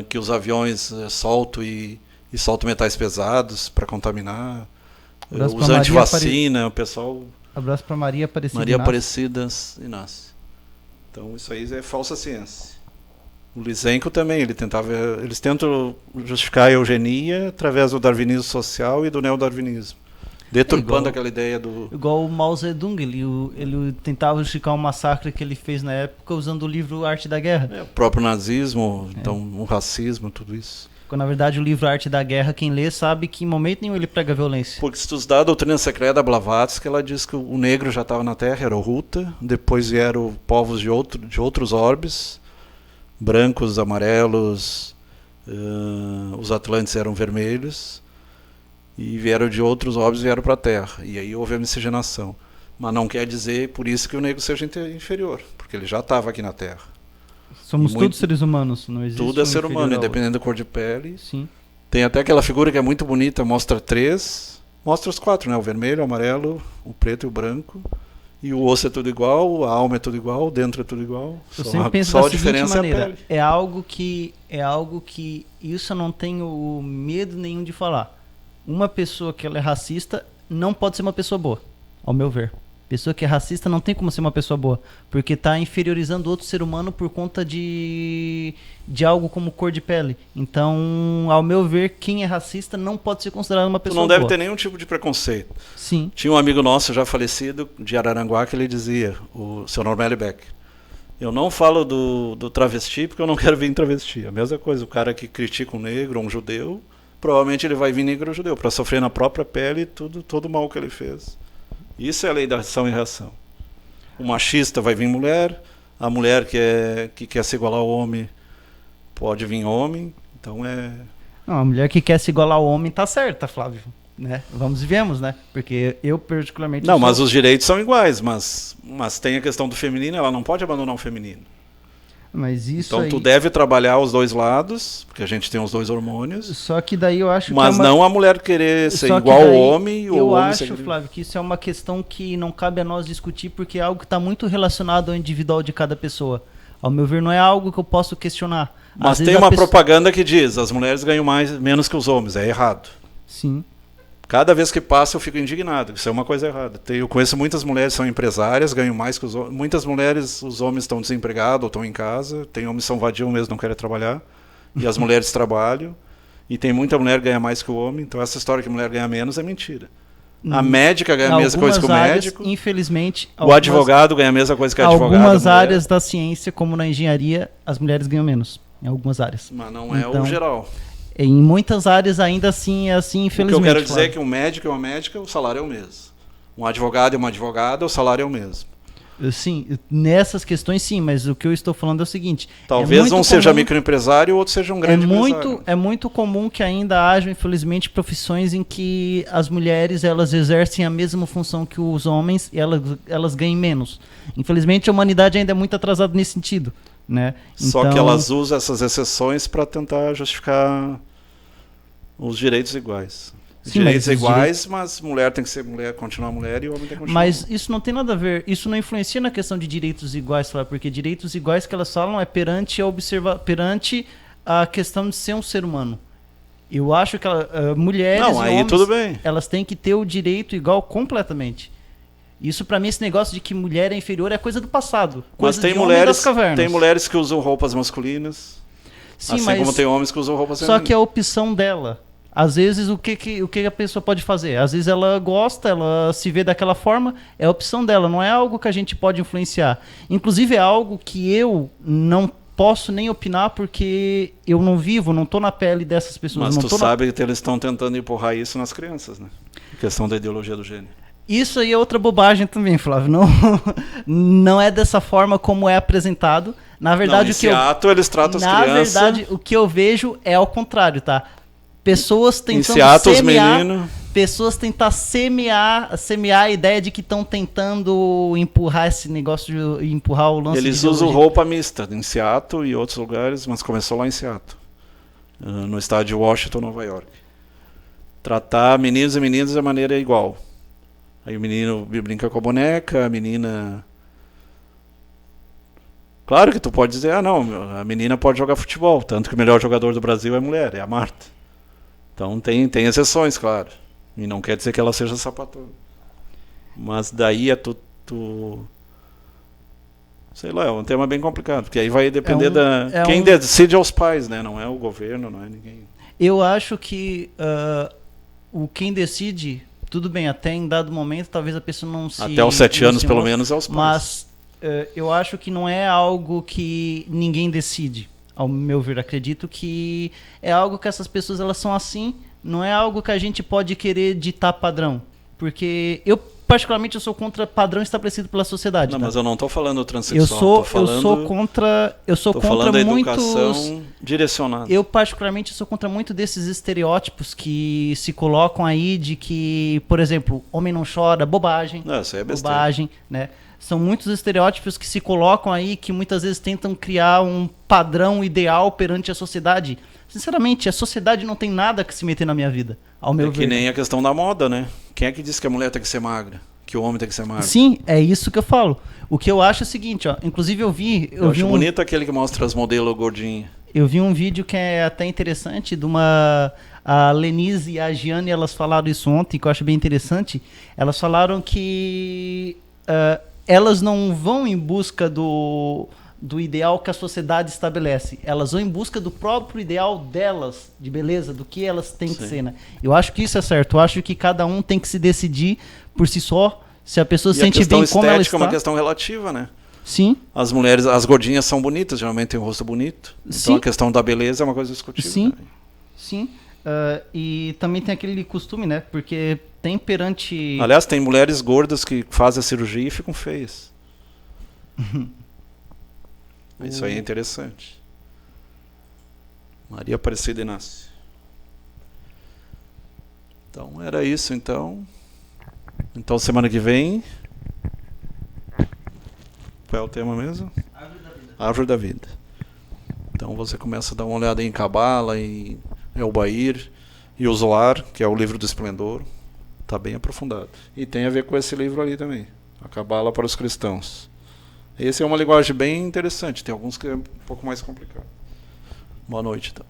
que os aviões soltam e soltam metais pesados para contaminar. Os antivacina, o pessoal... Abraço para Maria Aparecida Maria Aparecida Inácio. Então isso aí é falsa ciência. O Lysenko também, eles tentam justificar a eugenia através do darwinismo social e do neodarwinismo. Deturpando aquela ideia do... Igual o Mao Zedong, ele tentava justificar um massacre que ele fez na época usando o livro Arte da Guerra. O próprio nazismo, então o racismo, tudo isso. Quando, na verdade, o livro Arte da Guerra, quem lê sabe que em momento nenhum ele prega violência. Porque se tu estudar a doutrina secreta da Blavatsky, ela diz que o negro já estava na Terra, era o Ruta, depois vieram povos de outros orbes, brancos, amarelos, os Atlantes eram vermelhos, e vieram de outros orbes e vieram para a Terra. E aí houve a miscigenação. Mas não quer dizer por isso que o negro seja inferior, porque ele já estava aqui na Terra. Somos todos seres humanos, não existe tudo é ser humano, independente da cor de pele. Sim. Tem até aquela figura que é muito bonita, mostra os 4, né? O vermelho, o amarelo, o preto e o branco. E o osso é tudo igual, a alma é tudo igual, dentro é tudo igual. Eu sempre penso da seguinte maneira, é algo que isso eu não tenho medo nenhum de falar. Uma pessoa que ela é racista não pode ser uma pessoa boa, ao meu ver. Pessoa que é racista não tem como ser uma pessoa boa, porque está inferiorizando outro ser humano por conta de algo como cor de pele. Então, ao meu ver, quem é racista não pode ser considerado uma pessoa boa. Tu não deve ter nenhum tipo de preconceito. Sim. Tinha um amigo nosso já falecido, de Araranguá, que ele dizia, o seu Normelli Beck, eu não falo do travesti porque eu não quero vir em travesti. A mesma coisa, o cara que critica um negro ou um judeu, provavelmente ele vai vir negro ou judeu, para sofrer na própria pele todo o mal que ele fez. Isso é a lei da ação e reação. O machista vai vir mulher, a mulher que quer se igualar ao homem pode vir homem, então Não, a mulher que quer se igualar ao homem tá certa, Flávio. Né? Vamos e vemos, né? Porque eu particularmente... Não, mas os direitos são iguais, mas tem a questão do feminino, ela não pode abandonar o feminino. Mas isso então tu deve trabalhar os dois lados, porque a gente tem os dois hormônios. Só que daí eu acho mas que não a mulher querer ser igual ao homem ou o homem ser... Eu acho, Flávio, que isso é uma questão que não cabe a nós discutir, porque é algo que está muito relacionado ao individual de cada pessoa. Ao meu ver, não é algo que eu posso questionar. Mas tem uma propaganda que diz, as mulheres ganham menos que os homens, é errado. Sim. Cada vez que passa eu fico indignado, isso é uma coisa errada. Eu conheço muitas mulheres que são empresárias, ganham mais que os homens. Muitas mulheres, os homens estão desempregados ou estão em casa. Tem homens que são vadios mesmo, não querem trabalhar. E as mulheres trabalham. E tem muita mulher que ganha mais que o homem. Então essa história que a mulher ganha menos é mentira. A médica ganha a mesma coisa que o médico. Infelizmente. O advogado ganha a mesma coisa que o advogado. Em algumas áreas da ciência, como na engenharia, as mulheres ganham menos. Em algumas áreas. Mas não é o geral. Em muitas áreas ainda assim é assim, infelizmente. O que eu quero dizer é que um médico é uma médica, o salário é o mesmo. Um advogado é uma advogada, o salário é o mesmo. Sim, nessas questões sim, mas o que eu estou falando é o seguinte... Talvez um seja microempresário e o outro seja um grande empresário. É muito comum que ainda haja, infelizmente, profissões em que as mulheres elas exercem a mesma função que os homens e elas ganhem menos. Infelizmente, a humanidade ainda é muito atrasada nesse sentido. Né? Só que elas usam essas exceções para tentar justificar os direitos iguais. Sim, direitos iguais, mas mulher tem que ser mulher, continuar mulher, e o homem tem que continuar. Mas isso não tem nada a ver, isso não influencia na questão de direitos iguais, porque direitos iguais que elas falam é perante a questão de ser um ser humano. Eu acho que mulheres e homens, tudo bem. Elas têm que ter o direito igual completamente. Isso pra mim, esse negócio de que mulher é inferior é coisa do passado. Mas tem mulheres que usam roupas masculinas, sim, assim como tem homens que usam roupas femininas. Só que é a opção dela. Às vezes, o que a pessoa pode fazer? Às vezes ela gosta, ela se vê daquela forma, é a opção dela, não é algo que a gente pode influenciar. Inclusive, é algo que eu não posso nem opinar porque eu não vivo, não estou na pele dessas pessoas. Mas tu sabe que eles estão tentando empurrar isso nas crianças, né? A questão da ideologia do gênero. Isso aí é outra bobagem também, Flávio. Não é dessa forma como é apresentado. Na verdade, eles tratam as crianças... Na verdade, o que eu vejo é ao contrário, tá? Pessoas tentando semear a ideia de que estão tentando empurrar esse negócio de empurrar o lance. Eles usam roupa mista em Seattle e outros lugares, mas começou lá em Seattle, no estado de Washington, Nova York. Tratar meninos e meninas de maneira igual. Aí o menino brinca com a boneca, a menina... Claro que tu pode dizer, a menina pode jogar futebol, tanto que o melhor jogador do Brasil é mulher, é a Marta. Então tem exceções, claro. E não quer dizer que ela seja sapatona. Mas daí sei lá, é um tema bem complicado. Porque aí vai depender quem decide é os pais, né? Não é o governo, não é ninguém. Eu acho que quem decide, tudo bem, até em dado momento, talvez a pessoa não se... Até os 7 anos, pelo menos, é os pais. Mas eu acho que não é algo que ninguém decide. Ao meu ver, acredito que é algo que essas pessoas elas são assim, não é algo que a gente pode querer ditar padrão, porque eu particularmente eu sou contra padrão estabelecido pela sociedade. Não, tá? Mas eu não estou falando Eu transexual, sou contra muito educação direcionada. Eu particularmente sou contra muito desses estereótipos que se colocam aí de que, por exemplo, homem não chora, bobagem. Não, isso aí é besteira. Bobagem, né? São muitos estereótipos que se colocam aí que muitas vezes tentam criar um padrão ideal perante a sociedade. Sinceramente, a sociedade não tem nada que se meter na minha vida, ao meu ver. É que nem a questão da moda, né? Quem é que diz que a mulher tem que ser magra? Que o homem tem que ser magro? Sim, é isso que eu falo. O que eu acho é o seguinte, ó. Inclusive eu acho bonito aquele que mostra as modelos gordinhas. Eu vi um vídeo que é até interessante de a Lenise e a Giane, elas falaram isso ontem, que eu acho bem interessante. Elas falaram que... elas não vão em busca do ideal que a sociedade estabelece. Elas vão em busca do próprio ideal delas, de beleza, do que elas têm que ser, né? Eu acho que isso é certo. Eu acho que cada um tem que se decidir por si só, se a pessoa se sente bem como ela está. É uma questão relativa, né? Sim. As mulheres, as gordinhas são bonitas, geralmente têm um rosto bonito. Então sim. A questão da beleza é uma coisa discutível. Sim, também. Sim. E também tem aquele costume, né? Porque tem perante... Aliás, tem mulheres gordas que fazem a cirurgia e ficam feias. Isso aí é interessante. Maria Aparecida Inácio. Então, era isso, então. Então, semana que vem... Qual é o tema mesmo? Árvore da Vida. Árvore da Vida. Então, você começa a dar uma olhada em Cabala, em Elbair e o Zohar, que é o livro do Esplendor. Está bem aprofundado. E tem a ver com esse livro ali também. A Cabala para os cristãos. Esse é uma linguagem bem interessante. Tem alguns que é um pouco mais complicado. Boa noite, então.